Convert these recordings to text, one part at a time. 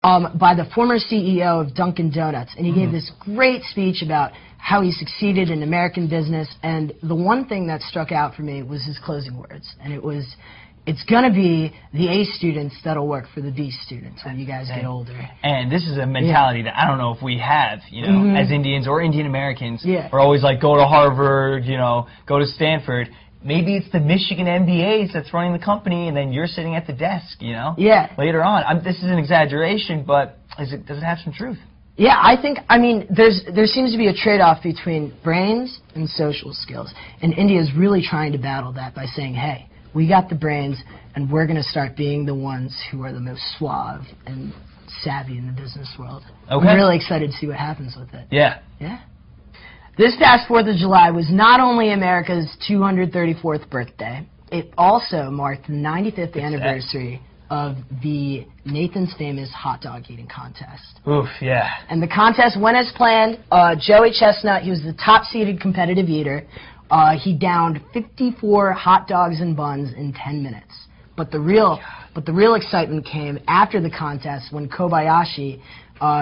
by the former CEO of Dunkin' Donuts, and he gave this great speech about how he succeeded in American business, and the one thing that struck out for me was his closing words, and it was, it's going to be the A students that'll work for the B students when you guys get older. And this is a mentality that I don't know if we have, you know, as Indians or Indian Americans. We're always like, go to Harvard, you know, go to Stanford. Maybe it's the Michigan MBAs that's running the company, and then you're sitting at the desk, you know? Later on. This is an exaggeration, but does it have some truth? Yeah, I mean, there seems to be a trade-off between brains and social skills, and India is really trying to battle that by saying, hey, we got the brains, and we're going to start being the ones who are the most suave and savvy in the business world. I'm really excited to see what happens with it. Yeah. This past 4th of July was not only America's 234th birthday, it also marked the 95th anniversary of the Nathan's Famous hot dog eating contest. Oof, yeah. And the contest went as planned. Joey Chestnut, he was the top-seeded competitive eater. He downed 54 hot dogs and buns in 10 minutes. But the real excitement came after the contest when Kobayashi,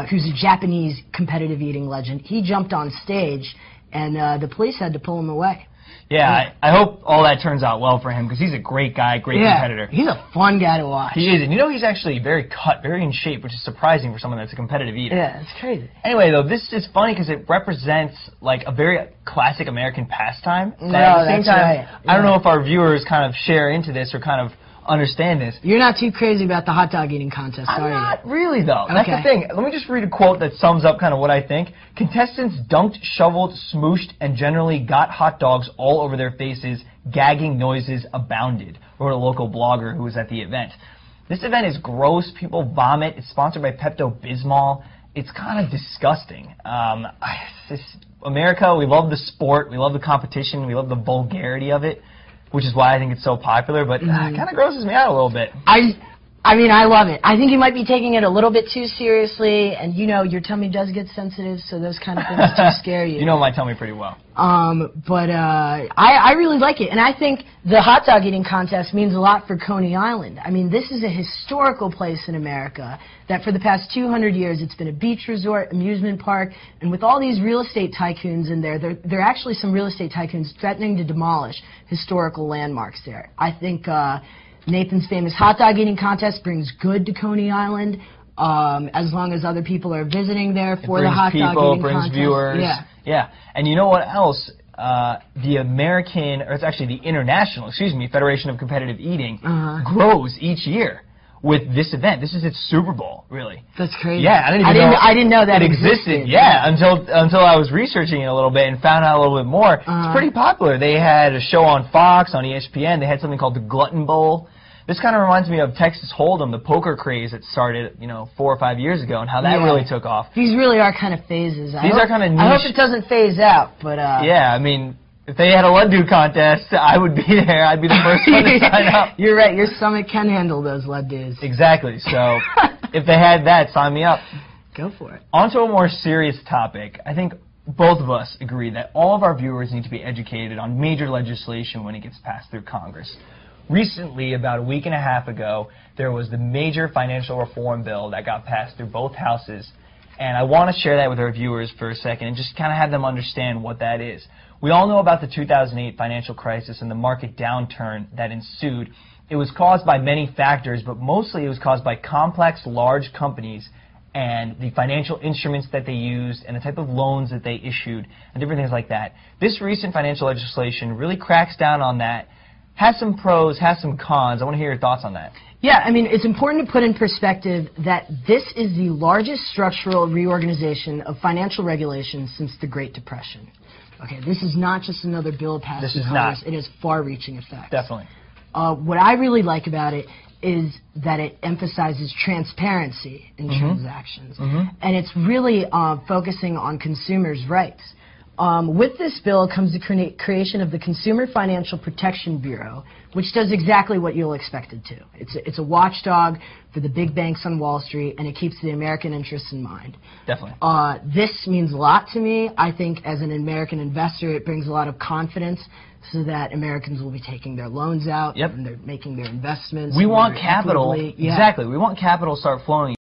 who's a Japanese competitive eating legend, he jumped on stage, and the police had to pull him away. Yeah, I hope all that turns out well for him, because he's a great guy, great competitor. He's a fun guy to watch. He is, and you know he's actually very cut, very in shape, which is surprising for someone that's a competitive eater. Yeah, it's crazy. Anyway, though, this is funny because it represents, like, a very classic American pastime. No, at the same time, right. I don't know if our viewers kind of share into this or kind of understand this. You're not too crazy about the hot dog eating contest, are you? I'm not really, though. That's the thing. Let me just read a quote that sums up kind of what I think. Contestants dunked, shoveled, smooshed, and generally got hot dogs all over their faces. Gagging noises abounded, wrote a local blogger who was at the event. This event is gross. People vomit. It's sponsored by Pepto-Bismol. It's kind of disgusting. America, we love the sport. We love the competition. We love the vulgarity of it, which is why I think it's so popular, but it kind of grosses me out a little bit. I mean, I love it. I think you might be taking it a little bit too seriously, and you know, your tummy does get sensitive, so those kind of things do scare you. You know my tummy pretty well. But I really like it, and I think the hot dog eating contest means a lot for Coney Island. I mean, this is a historical place in America that for the past 200 years it's been a beach resort, amusement park, and with all these real estate tycoons in there, there are actually some real estate tycoons threatening to demolish historical landmarks there. I think Nathan's Famous hot dog eating contest brings good to Coney Island, as long as other people are visiting there for the hot dog eating contest. Brings viewers. Yeah. And you know what else? The American, or it's actually the International, Federation of Competitive Eating grows each year with this event. This is its Super Bowl, really. That's crazy. Yeah, I didn't know that it existed. Yeah, until I was researching it a little bit and found out a little bit more. It's pretty popular. They had a show on Fox, on ESPN. They had something called the Glutton Bowl. This kind of reminds me of Texas Hold'em, the poker craze that started, 4 or 5 years ago, and how that really took off. These really are kind of phases. These are kind of niche. I hope it doesn't phase out, but yeah, I mean, if they had a Laddu contest, I would be there. I'd be the first one to sign up. You're right. Your stomach can handle those Laddus. Exactly. So if they had that, sign me up. Go for it. On to a more serious topic. I think both of us agree that all of our viewers need to be educated on major legislation when it gets passed through Congress. Recently, about a week and a half ago, there was the major financial reform bill that got passed through both houses. And I want to share that with our viewers for a second and just kind of have them understand what that is. We all know about the 2008 financial crisis and the market downturn that ensued. It was caused by many factors, but mostly it was caused by complex, large companies and the financial instruments that they used and the type of loans that they issued and different things like that. This recent financial legislation really cracks down on that. Has some pros, has some cons. I want to hear your thoughts on that. Yeah, I mean, it's important to put in perspective that this is the largest structural reorganization of financial regulation since the Great Depression. Okay, this is not just another bill passed in Congress. It has far-reaching effects. Definitely. What I really like about it is that it emphasizes transparency in transactions. And it's really focusing on consumers' rights. With this bill comes the creation of the Consumer Financial Protection Bureau, which does exactly what you'll expect it to. It's a watchdog for the big banks on Wall Street, and it keeps the American interests in mind. Definitely. This means a lot to me. I think as an American investor, it brings a lot of confidence so that Americans will be taking their loans out and they're making their investments. We want capital. Exactly. We want capital to start flowing